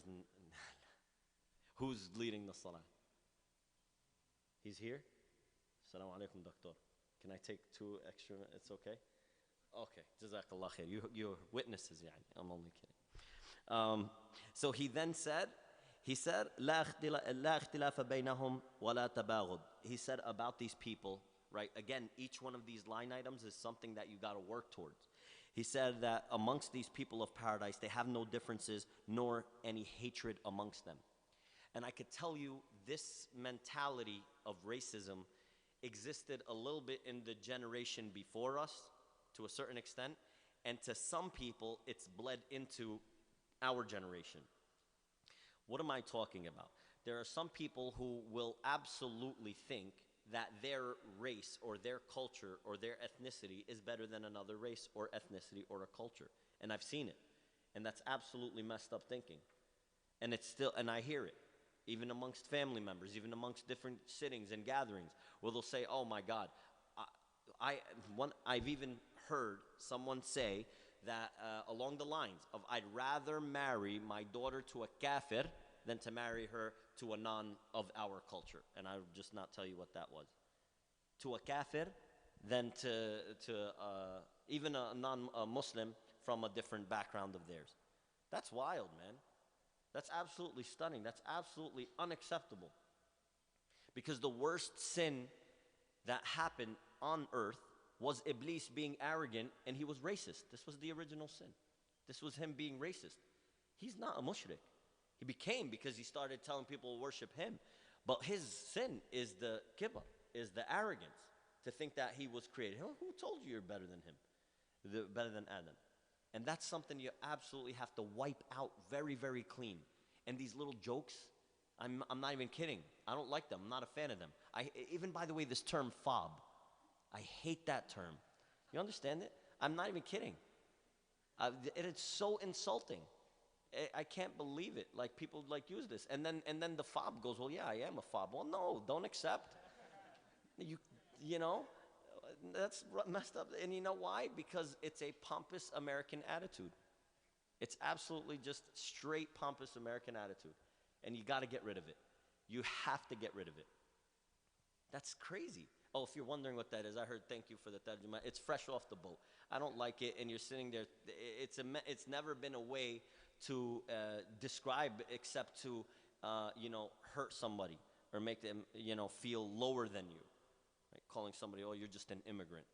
who's leading the salah? He's here? Assalamu alaikum, doctor. Can I take 2 extra? It's okay? Okay, Jazakallah khair. You're witnesses, yani. I'm only kidding. So he then said, لا اختلاف بينهم ولا تباغض. He said about these people, right? Again, each one of these line items is something that you got to work towards. He said that amongst these people of paradise, they have no differences nor any hatred amongst them. And I could tell you this mentality of racism existed a little bit in the generation before us to a certain extent, and to some people it's bled into our generation. What am I talking about? There are some people who will absolutely think that their race or their culture or their ethnicity is better than another race or ethnicity or a culture. And I've seen it. And that's absolutely messed up thinking. And it's still, and I hear it, even amongst family members, even amongst different sittings and gatherings, where they'll say, oh my God, I've even heard someone say that along the lines of, I'd rather marry my daughter to a kafir than to marry her to a non of our culture. And I'll just not tell you what that was. To a kafir than to even a non-Muslim from a different background of theirs. That's wild, man. That's absolutely stunning. That's absolutely unacceptable. Because the worst sin that happened on earth was Iblis being arrogant, and he was racist. This was the original sin. This was him being racist. He's not a mushrik. He became because he started telling people to worship him. But his sin is the kibr, is the arrogance, to think that he was created. Who told you you're better than him, better than Adam? And that's something you absolutely have to wipe out very, very clean. And these little jokes, I'm not even kidding. I don't like them. I'm not a fan of them. Even, by the way, this term fob, I hate that term. You understand it? I'm not even kidding. It is so insulting. I can't believe it. Like people like use this, and then the fob goes, well, yeah, I am a fob. Well, no, don't accept. You you know, that's messed up. And you know why? Because it's a pompous American attitude. It's absolutely just straight pompous American attitude, and you got to get rid of it. You have to get rid of it. That's crazy. Oh, if you're wondering what that is, I heard thank you for the tarjuma. It's fresh off the boat. I don't like it, and you're sitting there. It's never been a way to describe except to, hurt somebody or make them, feel lower than you. Right? Calling somebody, oh, you're just an immigrant.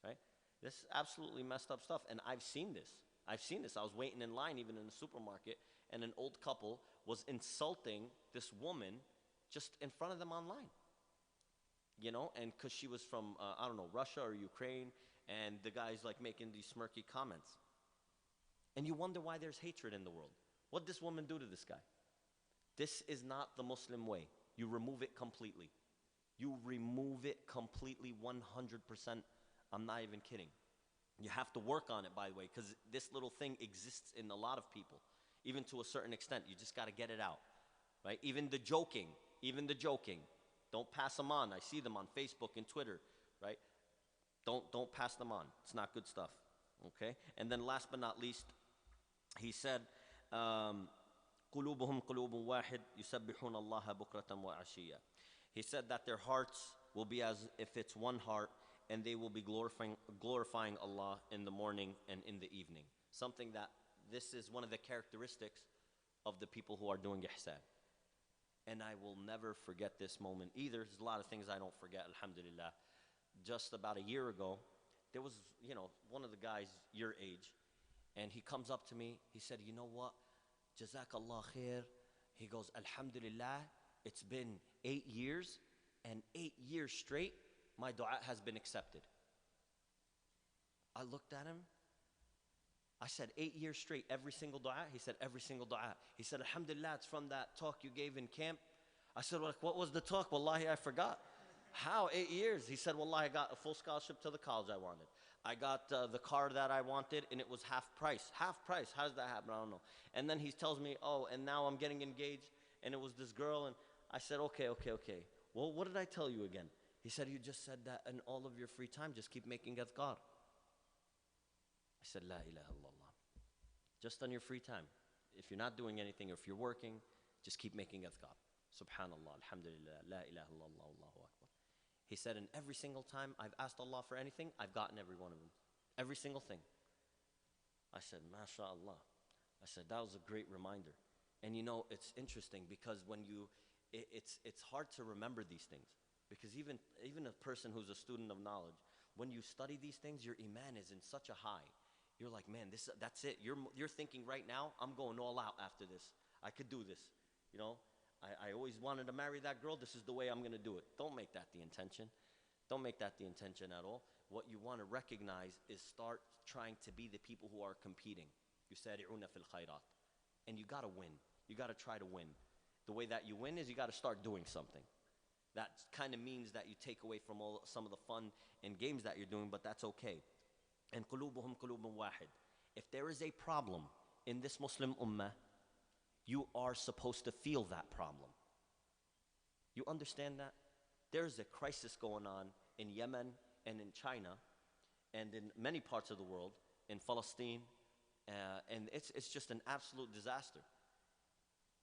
Right? This is absolutely messed up stuff, and I've seen this. I was waiting in line even in the supermarket, and an old couple was insulting this woman just in front of them online. And because she was from, I don't know, Russia or Ukraine, and the guy's like making these smirky comments. And you wonder why there's hatred in the world. What did this woman do to this guy? This is not the Muslim way. You remove it completely. You remove it completely 100%. I'm not even kidding. You have to work on it, by the way, because this little thing exists in a lot of people, even to a certain extent. You just got to get it out, right? Even the joking. Don't pass them on. I see them on Facebook and Twitter, right? Don't pass them on. It's not good stuff, okay? And then last but not least, he said, قُلُوبُهُمْ قُلُوبٌ وَاحِدٌ يُسَبِّحُونَ اللَّهَ بُكْرَةً وَعَشِيًّا. He said that their hearts will be as if it's one heart, and they will be glorifying Allah in the morning and in the evening. Something that this is one of the characteristics of the people who are doing ihsan. And I will never forget this moment either. There's a lot of things I don't forget, alhamdulillah. Just about a year ago, there was, one of the guys your age, and he comes up to me. He said, you know what? Jazakallah khair. He goes, alhamdulillah, it's been 8 years, and 8 years straight, my dua has been accepted. I looked at him. I said, 8 years straight, every single dua? He said, every single dua. He said, alhamdulillah, it's from that talk you gave in camp. I said, well, what was the talk? Wallahi, I forgot. How? 8 years? He said, wallahi, I got a full scholarship to the college I wanted. I got the car that I wanted, and it was half price. Half price. How does that happen? I don't know. And then he tells me, oh, and now I'm getting engaged, and it was this girl, and I said, okay. Well, what did I tell you again? He said, you just said that in all of your free time, just keep making adhkar. I said, La ilaha illallah. Just on your free time. If you're not doing anything, or if you're working, just keep making adhkar. Subhanallah, alhamdulillah, la ilaha illallah, Allahu Akbar. He said, and every single time I've asked Allah for anything, I've gotten every one of them. Every single thing. I said, MashaAllah. I said, that was a great reminder. And it's interesting because it's hard to remember these things. Because even a person who's a student of knowledge, when you study these things, your iman is in such a high. You're like, man, that's it. You're thinking right now, I'm going all out after this. I could do this. I always wanted to marry that girl. This is the way I'm going to do it. Don't make that the intention. Don't make that the intention at all. What you want to recognize is start trying to be the people who are competing. يُسَارِعُونَ فِي الْخَيْرَاتِ. And you got to win. You got to try to win. The way that you win is you got to start doing something. That kind of means that you take away from some of the fun and games that you're doing, but that's okay. And قُلُوبُهُمْ قُلُوبٌ وَاحِدٌ. If there is a problem in this Muslim ummah, you are supposed to feel that problem. You understand that? There's a crisis going on in Yemen and in China and in many parts of the world, in Palestine, and it's just an absolute disaster.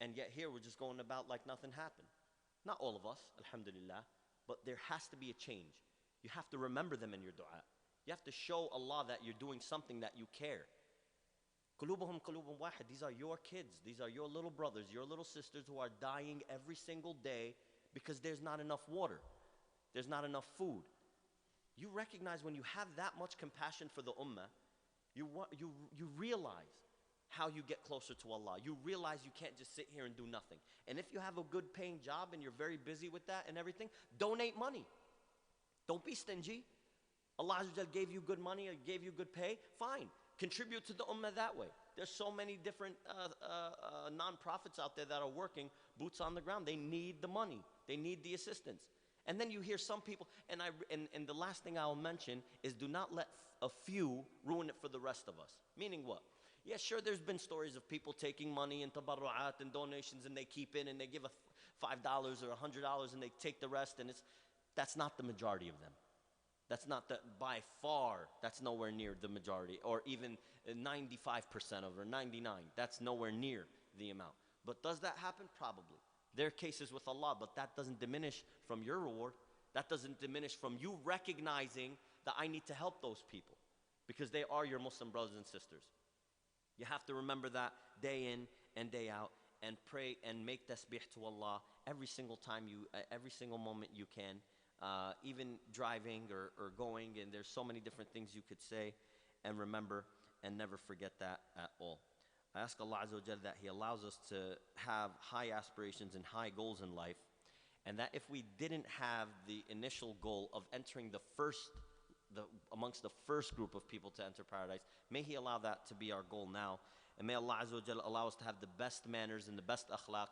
And yet here we're just going about like nothing happened. Not all of us, alhamdulillah, but there has to be a change. You have to remember them in your dua. You have to show Allah that you're doing something that you care. قُلُوبُهُمْ قُلُوبٌ وَاحِدٌ. These are your kids. These are your little brothers, your little sisters who are dying every single day because there's not enough water. There's not enough food. You recognize when you have that much compassion for the ummah, you realize how you get closer to Allah. You realize you can't just sit here and do nothing. And if you have a good paying job and you're very busy with that and everything, donate money. Don't be stingy. Allah Azza wa Jal gave you good money or gave you good pay, fine. Contribute to the ummah that way. There's so many different non-profits out there that are working, boots on the ground. They need the money. They need the assistance. And then you hear some people, and the last thing I'll mention is do not let a few ruin it for the rest of us. Meaning what? Yeah, sure, there's been stories of people taking money and tabarru'at and donations and they keep it and they give $5 or $100 and they take the rest, and that's not the majority of them. That's not by far, that's nowhere near the majority, or even 95% of, or 99. That's nowhere near the amount. But does that happen? Probably. There are cases with Allah, but that doesn't diminish from your reward. That doesn't diminish from you recognizing that I need to help those people because they are your Muslim brothers and sisters. You have to remember that day in and day out, and pray and make tasbih to Allah every single time every single moment you can, even driving or going, and there's so many different things you could say, and remember and never forget that at all. I ask Allah Azza wa Jal that He allows us to have high aspirations and high goals in life, and that if we didn't have the initial goal of entering amongst the first group of people to enter paradise, may He allow that to be our goal now. And may Allah Azza wa Jal allow us to have the best manners and the best akhlaq,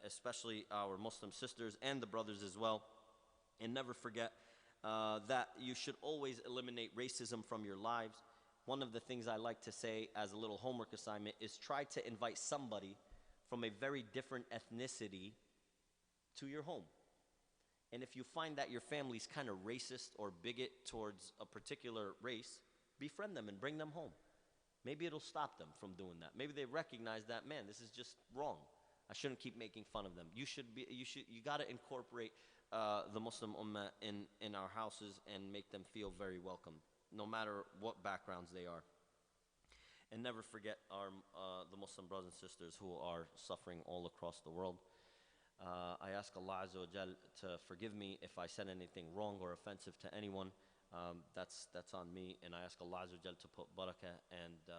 especially our Muslim sisters and the brothers as well. And never forget that you should always eliminate racism from your lives. One of the things I like to say as a little homework assignment is try to invite somebody from a very different ethnicity to your home. And if you find that your family's kind of racist or bigot towards a particular race, befriend them and bring them home. Maybe it'll stop them from doing that. Maybe they recognize that, man, this is just wrong. I shouldn't keep making fun of them. You got to incorporate the Muslim ummah in our houses and make them feel very welcome, no matter what backgrounds they are. And never forget the Muslim brothers and sisters who are suffering all across the world. I ask Allah Azza wa Jal to forgive me if I said anything wrong or offensive to anyone. That's on me, and I ask Allah Azza wa Jal to put barakah and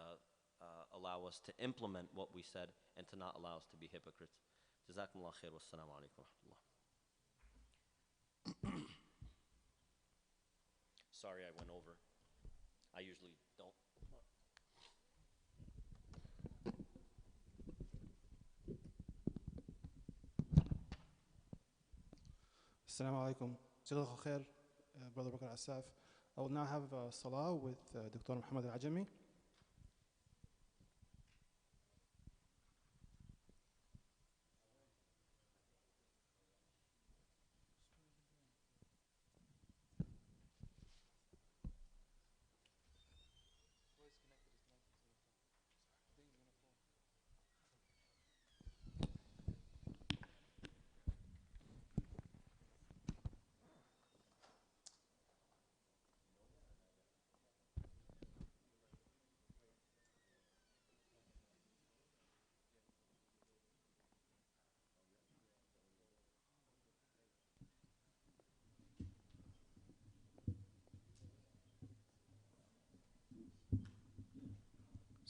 allow us to implement what we said and to not allow us to be hypocrites. Jazakumullah khair. Wassalamu alaikum wa rahmatullah. Sorry I went over. I usually don't. Assalamu alaikum. Jazakallah khair, Brother Bakr Asaf. I will now have Salah with Dr. Muhammad Al-Ajami.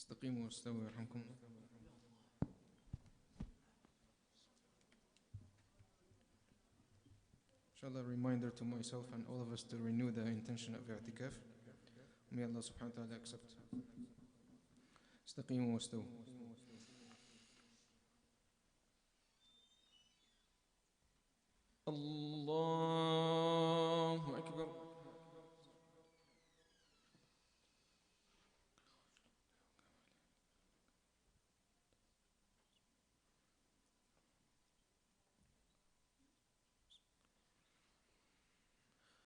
استقيموا واستووا يرحمكم الله. Inshallah, a reminder to myself and all of us to renew the intention of i'tikaf. May Allah subhanahu wa ta'ala accept. استقيموا واستووا. Allah